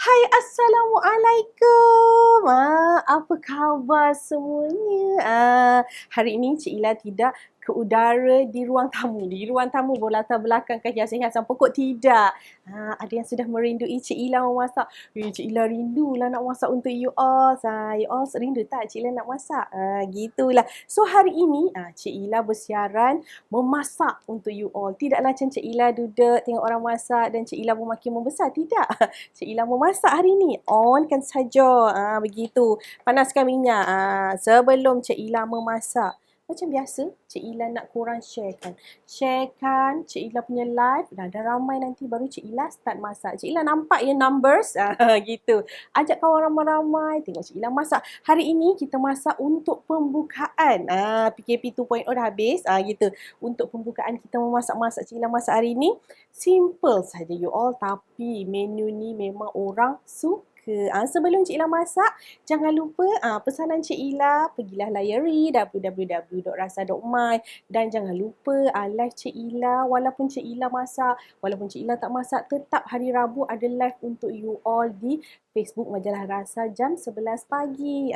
Hai, Assalamualaikum. Apa khabar semuanya? Hari ini Cik Ila tidak ke udara di ruang tamu. Di ruang tamu berlatar belakangkan hiasan-hiasan pokok tidak. Ada yang sudah merindui Cik Ila memasak. Cik Ila rindulah nak masak untuk you all. You all rindu tak Cik Ila nak masak? Gitulah. So hari ini Cik Ila bersiaran memasak untuk you all. Tidaklah macam Cik Ila duduk tengok orang masak dan Cik Ila pun makin membesar. Tidak. Cik Ila mau masak hari ni. On kan saja. Begitu. Panaskan minyak. Sebelum Cik Ila memasak. Macam biasa, Cik Ila nak korang sharekan. Sharekan Cik Ila punya live. Dah ramai nanti baru Cik Ila start masak. Cik Ila nampak ya numbers? Gitu. Ajak kawan ramai-ramai. Tengok Cik Ila masak. Hari ini kita masak untuk pembukaan. PKP 2.0 dah habis. Gitu. Untuk pembukaan kita memasak-masak. Cik Ila masak hari ni. Simple saja you all. Tapi menu ni memang orang suka. Sebelum Cik Ila masak, jangan lupa pesanan Cik Ila, pergilah layari www.rasa.my dan jangan lupa live Cik Ila walaupun Cik Ila masak, walaupun Cik Ila tak masak, tetap hari Rabu ada live untuk you all di Facebook Majalah Rasa jam 11 pagi.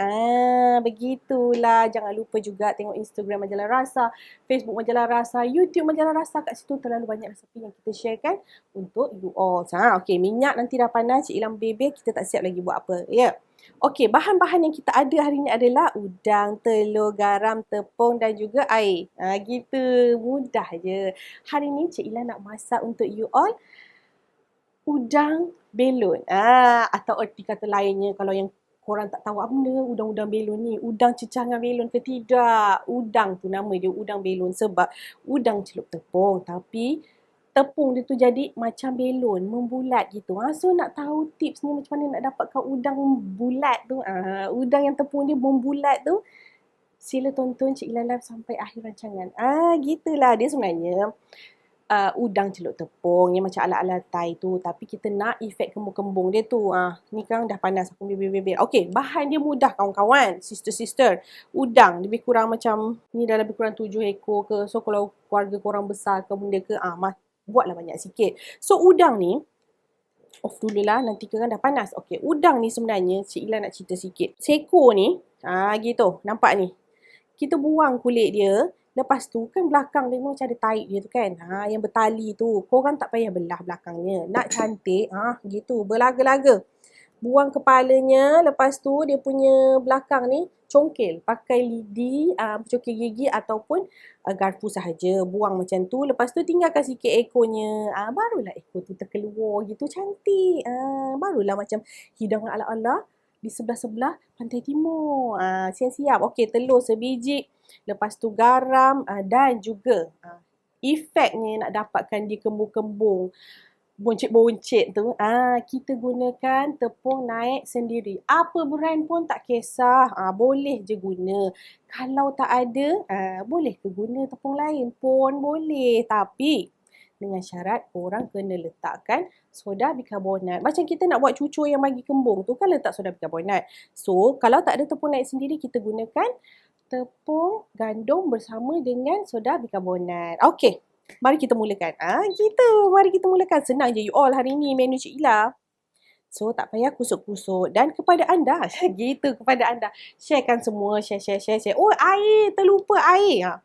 Begitulah. Jangan lupa juga tengok Instagram Majalah Rasa, Facebook Majalah Rasa, YouTube Majalah Rasa. Kat situ terlalu banyak resepi yang kita sharekan untuk you all. Okey, minyak nanti dah panas. Cik Ila bebel, kita tak siap lagi buat apa. Ya. Okey, bahan-bahan yang kita ada hari ni adalah udang, telur, garam, tepung dan juga air. Gitu. Mudah je. Hari ni Cik Ila nak masak untuk you all udang belon. Atau erti kata lainnya, kalau yang korang tak tahu apa benda udang-udang belon ni, udang cecangan belon ke tidak. Udang tu nama dia udang belon sebab udang celup tepung. Tapi tepung dia tu jadi macam belon, membulat gitu. So nak tahu tips ni macam mana nak dapatkan udang bulat tu, udang yang tepung dia membulat tu, sila tonton Cik Ila live sampai akhir rancangan. Gitulah dia sebenarnya. Udang celup tepung yang macam ala-ala Thai tu, tapi kita nak efek kembung-kembung dia tu. Ni kan dah panas aku bebel-bebel. Okey, bahan dia mudah kawan-kawan, sister-sister. Udang lebih kurang macam ni dah lebih kurang 7 ekor ke. So kalau keluarga korang besar ke benda ke, buatlah banyak sikit. So udang ni off dululah, nanti kan dah panas. Okey, udang ni sebenarnya Cik Ila nak cerita sikit. Seekor ni, gitu. Nampak ni. Kita buang kulit dia. Lepas tu kan belakang dia macam ada tarik dia tu kan. Yang bertali tu. Korang tak payah belah belakangnya. Nak cantik, gitu. Berlaga-laga. Buang kepalanya. Lepas tu dia punya belakang ni congkel. Pakai lidi, congkel gigi ataupun garpu sahaja. Buang macam tu. Lepas tu tinggalkan sikit ekornya. Barulah ekor tu terkeluar gitu. Cantik. Barulah macam hidangan ala-ala di sebelah-sebelah Pantai Timur. Siap-siap. Okey, telur sebiji. Lepas tu garam dan juga efeknya nak dapatkan dia kembung-kembung, boncit-boncit tu, kita gunakan tepung naik sendiri. Apa brand pun tak kisah. Boleh je guna. Kalau tak ada, boleh ke guna tepung lain pun boleh. Tapi dengan syarat korang kena letakkan soda bikarbonat. Macam kita nak buat cucur yang bagi kembung tu kan letak soda bikarbonat. So, kalau tak ada tepung naik sendiri, kita gunakan tepung gandum bersama dengan soda bikarbonat. Okey, mari kita mulakan. Gitu. Mari kita mulakan. Senang je you all hari ni menu Cik Ila. So, tak payah kusut-kusut. Dan kepada anda, gitu kepada anda. Sharekan semua. Share. Oh, air. Terlupa air.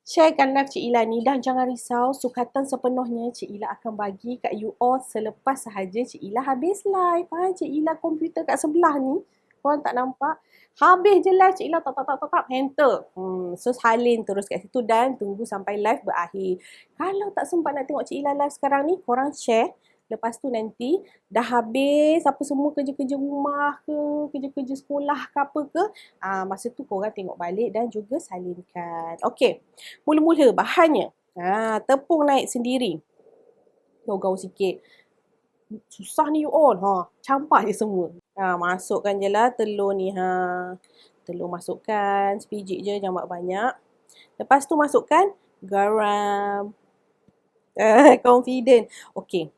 Sharekan live Cik Ila ni dan jangan risau, sukatan sepenuhnya Cik Ila akan bagi kat you all selepas sahaja Cik Ila habis live. Cik Ila komputer kat sebelah ni, korang tak nampak. Habis je live Cik Ila tak enter. So salin terus kat situ dan tunggu sampai live berakhir. Kalau tak sempat nak tengok Cik Ila live sekarang ni, korang share. Lepas tu nanti dah habis apa semua kerja-kerja rumah ke, kerja-kerja sekolah ke apa ke, masa tu korang tengok balik dan juga salinkan. Okey, mula-mula bahannya. Tepung naik sendiri. Gaul-gaul sikit. Susah ni you all. Campak je semua. Masukkan je lah telur ni. Telur masukkan. Sebiji je, jangan banyak. Lepas tu masukkan garam. Confident. Okey.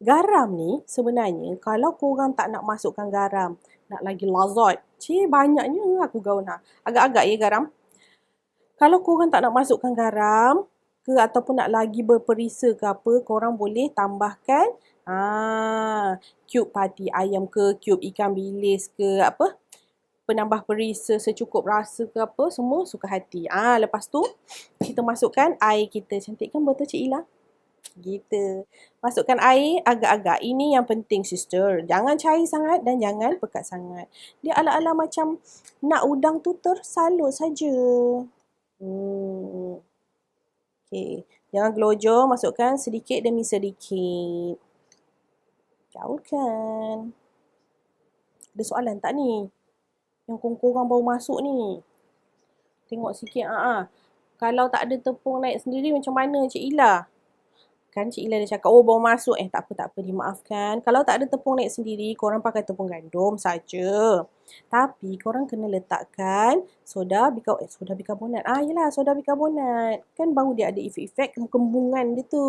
Garam ni sebenarnya kalau korang tak nak masukkan garam, nak lagi lazat. Banyaknya aku gaul. Agak-agak ya garam. Kalau korang tak nak masukkan garam ke ataupun nak lagi berperisa ke apa, korang boleh tambahkan Cube party ayam ke, cube ikan bilis ke, apa? Penambah perisa secukup rasa ke apa, semua suka hati. Lepas tu kita masukkan air kita. Cantik kan betul Cik Ila? Gitu. Masukkan air agak-agak. Ini yang penting sister. Jangan cair sangat dan jangan pekat sangat. Dia ala-ala macam nak udang tu tersalut saja. Okay. Jangan gelojor. Masukkan sedikit demi sedikit. Gaulkan. Ada soalan tak ni? Yang korang baru masuk ni. Tengok sikit. Kalau tak ada tepung naik sendiri macam mana Cik Ila? Kan Cik Ila dah cakap, baru masuk. Tak apa, dimaafkan. Kalau tak ada tepung naik sendiri, korang pakai tepung gandum saja. Tapi korang kena letakkan soda bikarbonat. Yelah, soda bikarbonat. Kan baru dia ada efek-efek kembungan dia tu.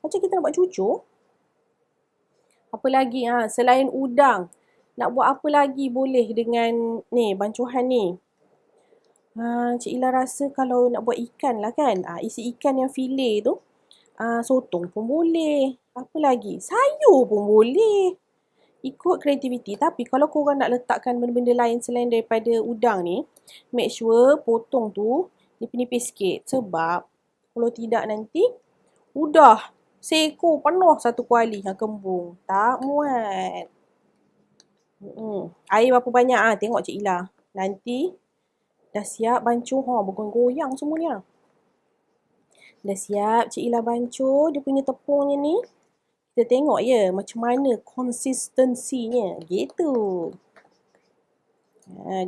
Macam kita nak buat cucuk. Apa lagi? Selain udang, nak buat apa lagi boleh dengan ni, bancuhan ni? Cik Ila rasa kalau nak buat ikan lah kan. Isi ikan yang filet tu. Sotong pun boleh. Apa lagi? Sayur pun boleh. Ikut kreativiti. Tapi kalau korang nak letakkan benda-benda lain selain daripada udang ni, make sure potong tu nipis-nipis sikit. Sebab kalau tidak nanti udah seekor penuh satu kuali yang kembung. Tak muat. Air berapa banyak? Tengok Cik Ila. Nanti dah siap bancuh. Bergoyang semua ni. Dah siap Cik Ila bancuh dia punya tepungnya ni. Kita tengok ya macam mana konsistensinya. Gitu.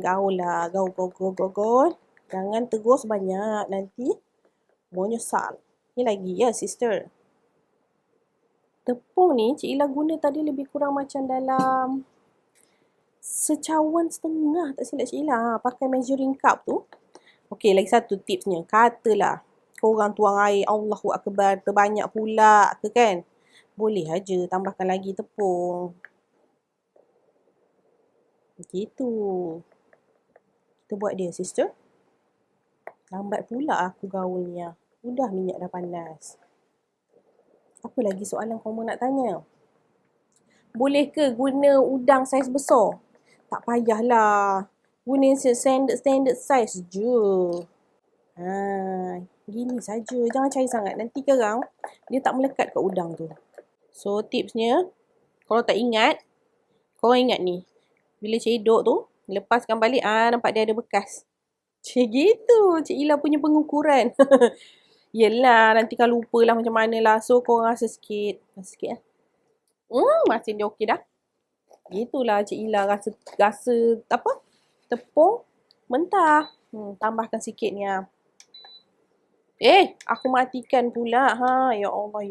Gaul lah. Gaul. Jangan terus banyak. Nanti menyesal. Ni lagi ya sister. Tepung ni Cik Ila guna tadi lebih kurang macam dalam secawan setengah tak silap Cik Ila. Pakai measuring cup tu. Okey, lagi satu tipsnya. Katalah korang tuang air, Allahu Akbar, terbanyak pula ke kan? Boleh aja tambahkan lagi tepung. Begitu. Kita buat dia, sister. Lambat pula aku gaulnya. Udah minyak dah panas. Apa lagi soalan kamu nak tanya? Boleh ke guna udang saiz besar? Tak payahlah. Guna standard size je. Gini saja. Jangan cair sangat. Nanti kerang, dia tak melekat kat udang tu. So, tipsnya, kalau tak ingat, korang ingat ni. Bila cedok tu, lepaskan balik, nampak dia ada bekas. Macam gitu. Cik Ila punya pengukuran. Yelah, nanti kan lupa lah macam mana lah. So, korang rasa sikit. Rasa sikit lah. Masih dia okey dah. Gitulah Cik Ila rasa apa? Tepung mentah. Tambahkan sikit ni. Aku matikan pula. Ya Allah.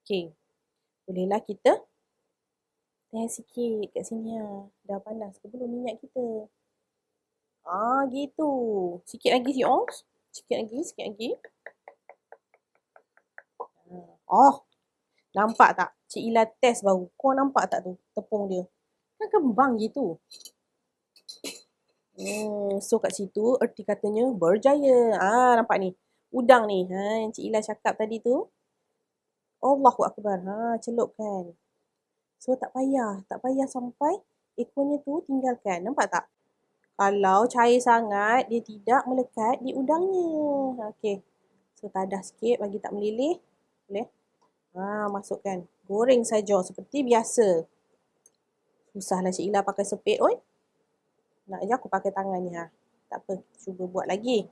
Okey. Bolehlah kita teh sikit kat sini. Dah panas ke belum minyak kita? Gitu. Sikit lagi si Ons. Sikit lagi. Nampak tak? Cik Ila test baru. Kau nampak tak tu tepung dia? Kan kembang gitu. So kat situ erti katanya berjaya. Nampak ni. Udang ni. Yang Cik Ila cakap tadi tu. Allahu Akbar. Celupkan. So tak payah sampai ekornya tu tinggalkan. Nampak tak? Kalau cair sangat, dia tidak melekat di udangnya. Okey. So tadah sikit bagi tak meleleh. Boleh? Masukkan. Goreng saja seperti biasa. Susahlah Cik Ila pakai sepit. Nak je aku pakai tangan ni. Tak apa. Cuba buat lagi.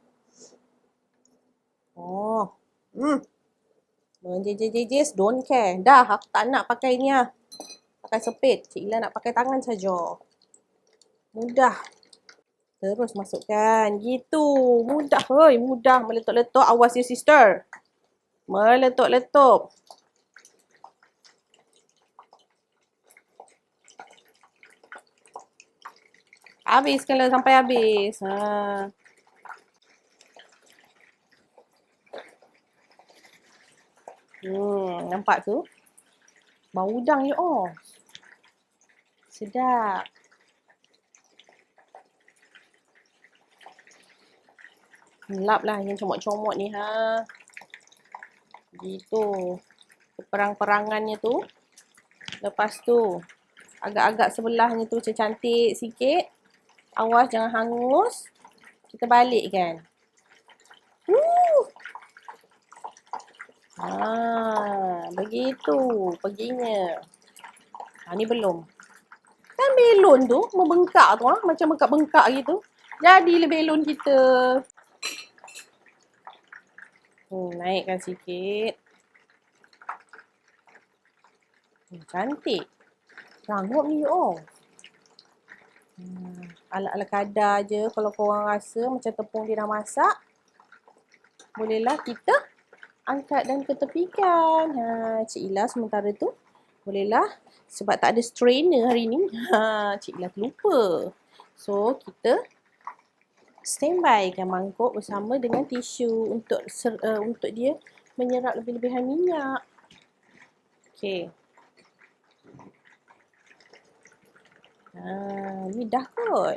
Menjejes, don't care. Dah, aku tak nak pakai ni. Pakai sepit. Cik Ila nak pakai tangan saja. Mudah. Terus masukkan. Gitu. Mudah. Mudah. Meletup-letup. Awas ya sister. Meletup-letup. Habiskanlah sampai habis. Nampak tu? Bau udang je. Sedap. Lap lah yang comot-comot ni. Gitu. perang-perangannya tu. Lepas tu agak-agak sebelahnya tu macam cantik sikit. Awas jangan hangus. Kita balikkan. Begitu perginya. Ni belum. Kan belon tu membengkak tu macam bengkak-bengkak gitu. Jadilah belon kita. Naikkan sikit. Cantik. Rangup ni ala-ala kadar je. Kalau korang rasa macam tepung dia dah masak, bolehlah kita angkat dan ketepikan. Cik Ila sementara tu bolehlah, sebab tak ada strainer hari ni. Cik Ila terlupa. So kita standbykan mangkuk bersama dengan tisu untuk dia menyerap lebih-lebihan minyak. Okey. Ni dah kot.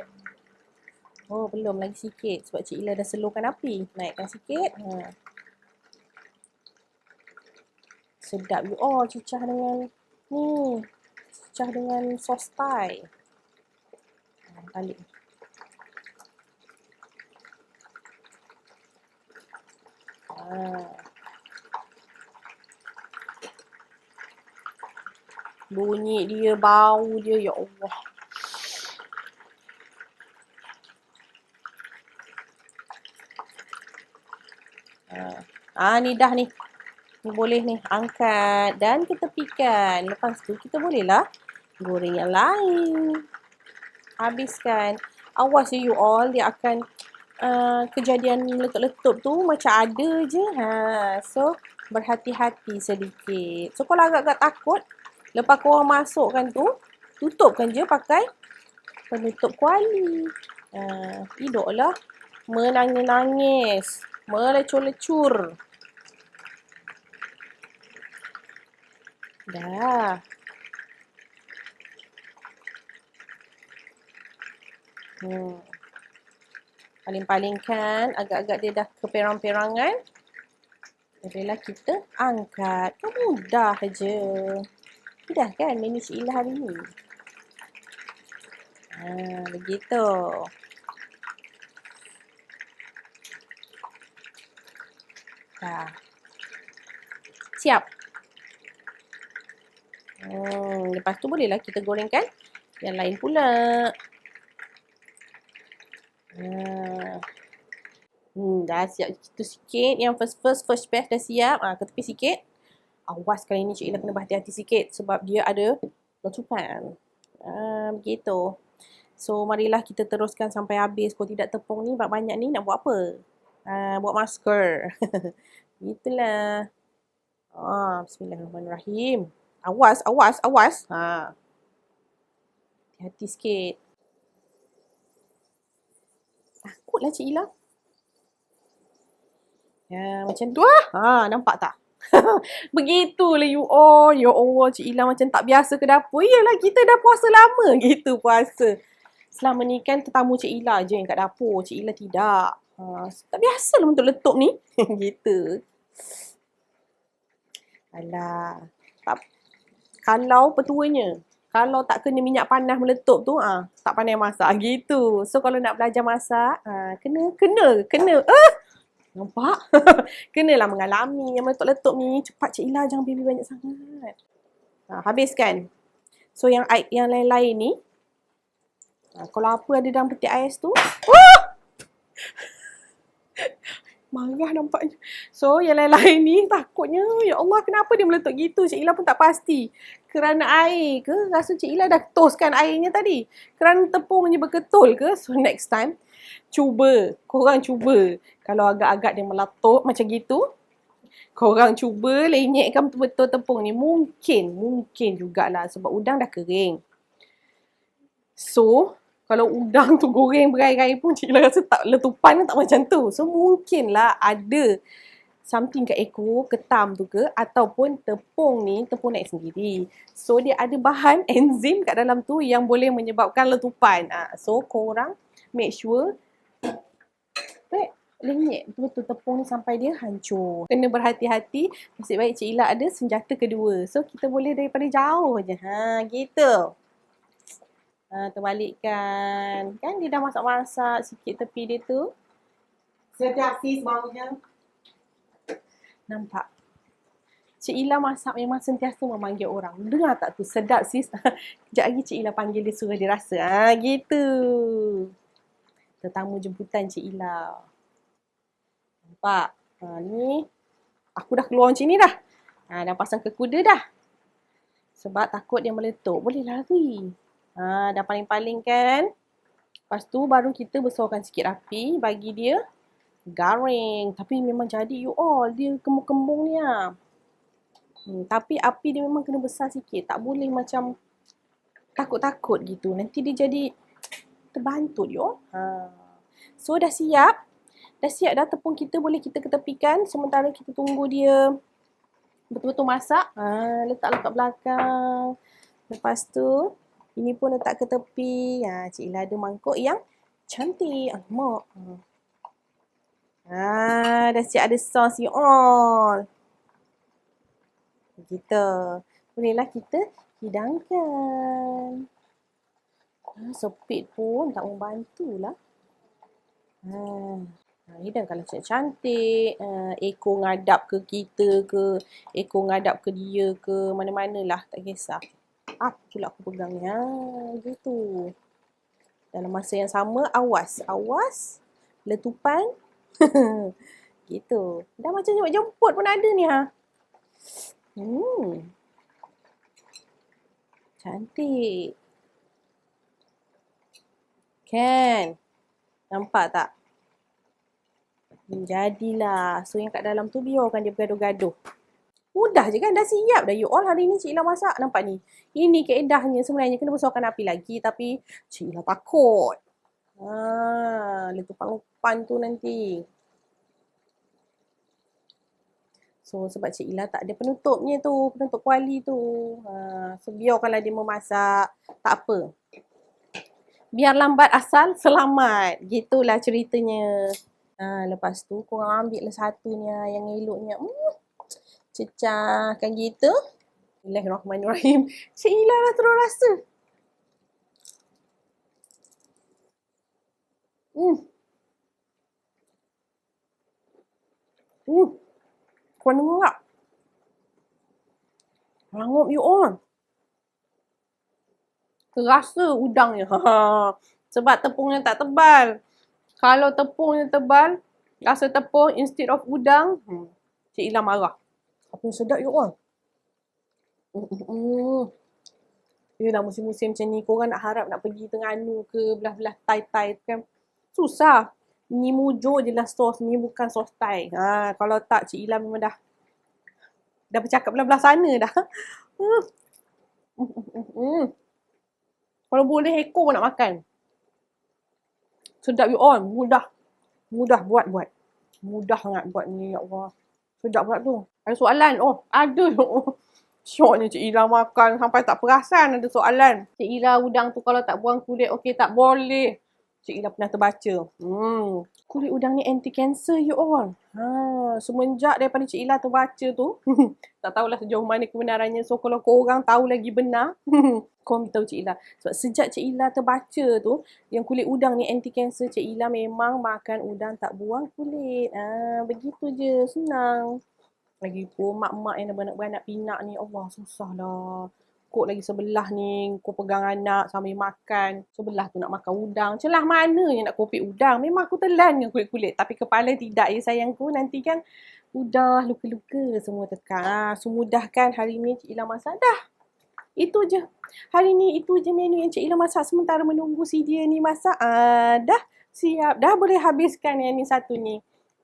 Belum lagi sikit sebab Cik Ila dah slowkan api. Naikkan sikit. Sedap you all cecah dengan ni. Cecah dengan sos Thai. Balik. Bunyi dia, bau dia, ya Allah. Ni dah ni. Ni boleh ni. Angkat dan ketepikan. Lepas tu kita bolehlah goreng yang lain. Habiskan. Awas you all. Dia akan kejadian letup-letup tu macam ada je. So, berhati-hati sedikit. So, kalau agak-agak takut, lepas korang masukkan tu, tutupkan je pakai penutup kuali. Hiduplah menangis-nangis. Melecur-lecur. Dah. Paling-palingkan agak-agak dia dah keperang-perangan. Bolehlah kita angkat. Mudah je. Mudah kan menu Cik Ila hari ni? Begitu. Dah. Siap. Lepas tu bolehlah kita gorengkan yang lain pula. Dah siap itu sikit. Yang first batch dah siap. Ke tepi sikit. Awas kali ni Cik Ila kena berhati-hati sikit sebab dia ada letupan. Begitu. So, marilah kita teruskan sampai habis. Kalau tidak tepung ni banyak ni nak buat apa? Buat masker. Itulah. Bismillahirrahmanirrahim. Awas. Hati-hati sikit. Takutlah Cik Ila. Macam tu nampak tak? Begitulah you all. Ya Allah, Cik Ila macam tak biasa ke dapur. Iyalah, kita dah puasa lama gitu puasa. Selama ni kan tetamu Cik Ila je yang kat dapur. Cik Ila tidak. Tak biasa lah untuk letup ni. Gitu. Alah. Kalau petuanya, kalau tak kena minyak panas meletup tu, tak pandai masak. Gitu. So, kalau nak belajar masak, kena. Nampak? Kenalah mengalami yang meletup-letup ni. Cepat Cik Ila, jangan baby banyak sangat. Habiskan. So, yang lain-lain ni, kalau apa ada dalam peti ais tu, marah nampaknya. So, yang lain-lain ni takutnya, ya Allah, kenapa dia meletup gitu? Cik Ila pun tak pasti. Kerana air ke? Rasa Cik Ila dah toskan airnya tadi. Kerana tepungnya berketul ke? So, next time, korang cuba. Kalau agak-agak dia meletup macam gitu, korang cuba lenyekkan betul-betul tepung ni. Mungkin jugalah sebab udang dah kering. So, kalau udang tu goreng berai-rai pun Cik Ila rasa tak letupan tak macam tu. So, mungkinlah ada something kat ekor, ketam tu ke, ataupun tepung naik sendiri. So, dia ada bahan enzim kat dalam tu yang boleh menyebabkan letupan. So, korang make sure lenyek betul-betul tepung ni sampai dia hancur. Kena berhati-hati. Nasib baik Cik Ila ada senjata kedua. So, kita boleh daripada jauh je. Gitu. Terbalikkan. Kan dia dah masak-masak sikit tepi dia tu. Sedap sis baunya. Nampak? Cik Ila masak memang sentiasa memanggil orang. Dengar tak tu? Sedap sis. Sekejap lagi Cik Ila panggil dia suruh dia rasa. Gitu. Tetamu jemputan Cik Ila. Nampak? Ni. Aku dah keluar macam ni dah. Dah pasang ke kuda dah. Sebab takut dia meletup. Boleh lari. Dah paling-paling kan. Lepas tu baru kita besarkan sikit api. Bagi dia garing. Tapi memang jadi you all. Dia kembung-kembung ni lah. Tapi api dia memang kena besar sikit. Tak boleh macam takut-takut gitu. Nanti dia jadi terbantut you all. So dah siap. Dah siap dah tepung kita boleh kita ketepikan. Sementara kita tunggu dia betul-betul masak. Letaklah kat belakang. Lepas tu ini pun letak ke tepi. Cik Ila ada mangkuk yang cantik. Mak. Dah siap ada sos you all. Begitu. Bolehlah kita hidangkan. Sepit pun tak membantulah. Hidangkanlah cantik. Ekor ngadap ke kita ke, ekor ngadap ke dia ke, mana-manalah, tak kisah. Apa pula aku pegang ni? Gitu. Dalam masa yang sama, awas letupan. Gitu. Dah macam jemput pun ada ni Cantik. Kan? Nampak tak? Jadilah. So yang kat dalam tu biarkan dia bergaduh-gaduh. Mudah je kan? Dah siap dah you all. Hari ni Cik Ila masak. Nampak ni? Ini keedahnya sebenarnya kena besarkan api lagi. Tapi Cik Ila takut. Letupan-letupan tu nanti. So sebab Cik Ila tak ada penutupnya tu. Penutup kuali tu. So biarkanlah dia memasak. Tak apa. Biar lambat asal selamat. Gitulah ceritanya. Lepas tu korang ambil lah satunya yang eloknya. Cecahkan gitu. Bismillahirrahmanirrahim. Cik Ila dah terus rasa. Korang dengar tak? Rangup you all. Terasa udangnya. Sebab tepungnya tak tebal. Kalau tepungnya tebal, rasa tepung instead of udang, Cik Ila marah. Apa yang sedap you all? Yelah musim-musim macam ni, korang nak harap nak pergi Terengganu ke belah-belah Thai kan. Susah. Ni mujur je lah sos ni, bukan sos Thai. Kalau tak, Cik Ila memang dah bercakap belah-belah sana dah. Kalau boleh ekor pun nak makan. Sedap you all. Mudah buat. Mudah sangat buat ni, ya Allah. Sedap pula tu. Ada soalan? Ada. Syoknya Cik Ila makan sampai tak perasan ada soalan. Cik Ila udang tu kalau tak buang kulit, okey tak boleh. Cik Ila pernah terbaca. Kulit udang ni anti-cancer you all. Semenjak daripada Cik Ila terbaca tu, tak tahulah sejauh mana kebenarannya. So kalau korang tahu lagi benar, korang beritahu Cik Ila. Sebab sejak Cik Ila terbaca tu, yang kulit udang ni anti-cancer, Cik Ila memang makan udang tak buang kulit. Begitu je, senang. Lagipun mak-mak yang beranak-beranak pinak ni, Allah susah lah. Kok lagi sebelah ni, kau pegang anak sambil makan. Sebelah tu nak makan udang. Celah mana yang nak kopik udang? Memang aku telan dengan kulit-kulit. Tapi kepala tidak ya sayangku. Nanti kan udah luka-luka semua tekan. Semudahkan hari ni Cik Ila masak. Dah. Itu je. Hari ni itu je menu yang Cik Ila masak sementara menunggu si dia ni masak. Dah siap. Dah boleh habiskan yang ni satu ni.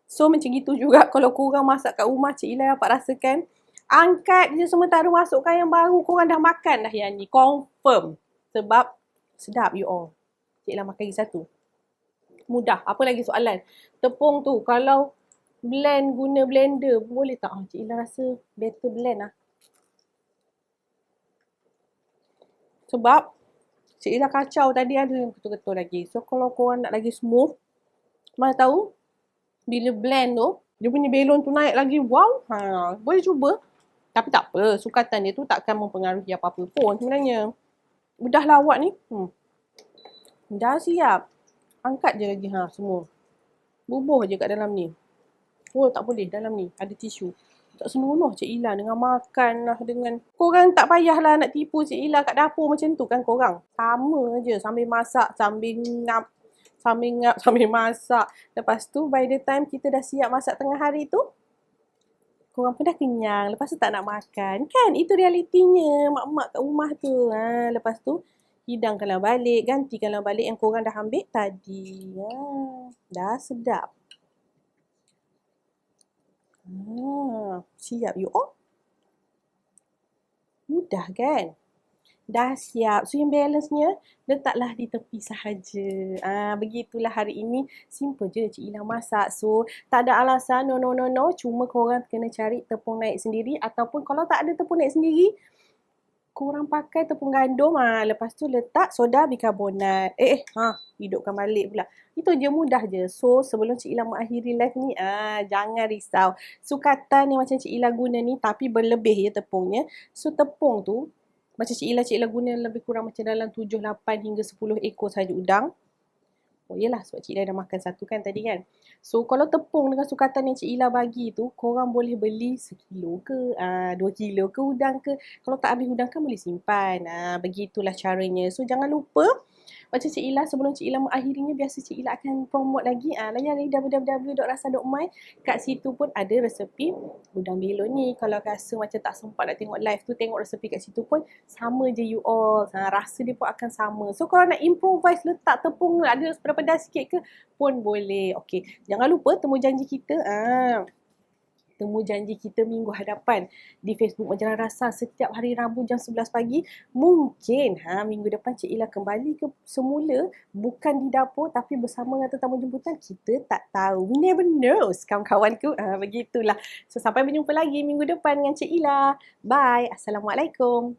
So macam gitu juga kalau korang masak kat rumah Cik Ila dapat rasakan. Angkat je sementara masukkan yang baru. Korang dah makan dah yang ni. Confirm. Sebab sedap you all. Cik Ila makan lagi satu. Mudah. Apa lagi soalan? Tepung tu kalau blend guna blender boleh tak? Cik Ila rasa better blend lah. Sebab Cik Ila kacau tadi ada yang ketul-ketul lagi. So kalau korang nak lagi smooth, mana tahu Bila blend tu, dia punya belon tu naik lagi. Wow. Boleh cuba. Tapi tak apa. Sukatan dia tu takkan mempengaruhi apa-apa pun sebenarnya. Dah lah awak ni. Dah siap. Angkat je lagi semua. Bubuh je kat dalam ni. Oh tak boleh dalam ni. Ada tisu. Tak senonoh Cik Ila dengan makan lah dengan... Korang tak payahlah nak tipu Cik Ila kat dapur macam tu kan korang. Sama je sambil masak, sambil ngap, sambil masak. Lepas tu by the time kita dah siap masak tengah hari tu, korang pun dah kenyang. Lepas tu tak nak makan. Kan itu realitinya mak-mak kat rumah tu. Lepas tu hidangkanlah balik, gantikanlah balik yang korang dah ambil tadi. Dah sedap. Siap you all? Mudah kan? Dah siap. So yang balance-nya letaklah di tepi sahaja. Begitulah hari ini. Simple je Cik Ila masak. So tak ada alasan no. Cuma korang kena cari tepung naik sendiri. Ataupun kalau tak ada tepung naik sendiri, korang pakai tepung gandum. Lepas tu letak soda bikarbonat. Hidupkan balik pula. Itu je, mudah je. So, sebelum Cik Ila mengakhiri live ni, jangan risau. Sukatan yang macam Cik Ila guna ni, tapi berlebih je tepungnya. So, tepung tu, macam Cik Ila guna lebih kurang macam dalam 7, 8 hingga 10 ekor sahaja udang. Oh yelah, sebab Cik Ila dah makan satu kan tadi kan. So, kalau tepung dengan sukatan yang Cik Ila bagi tu, korang boleh beli 1 kilo ke, 2 kilo ke udang ke. Kalau tak habis udang kan boleh simpan. Begitulah caranya. So, jangan lupa, macam Cik Ila, sebelum Cik Ila mengakhirinya, biasa Cik Ila akan promote lagi. Layari www.rasa.my. Kat situ pun ada resepi udang belon ni. Kalau rasa macam tak sempat nak tengok live tu, tengok resepi kat situ pun sama je you all. Rasa dia pun akan sama. So, kalau nak improvise letak tepung ada pedas sikit ke pun boleh. Okey, jangan lupa temu janji kita. Temu janji kita minggu hadapan di Facebook Majalah Rasa setiap hari Rabu jam 11 pagi. Mungkin minggu depan Cik Ila kembali ke semula, bukan di dapur tapi bersama dengan tetamu jemputan. Kita tak tahu. We never know, kawan-kawanku. Begitulah. So sampai berjumpa lagi minggu depan dengan Cik Ila. Bye. Assalamualaikum.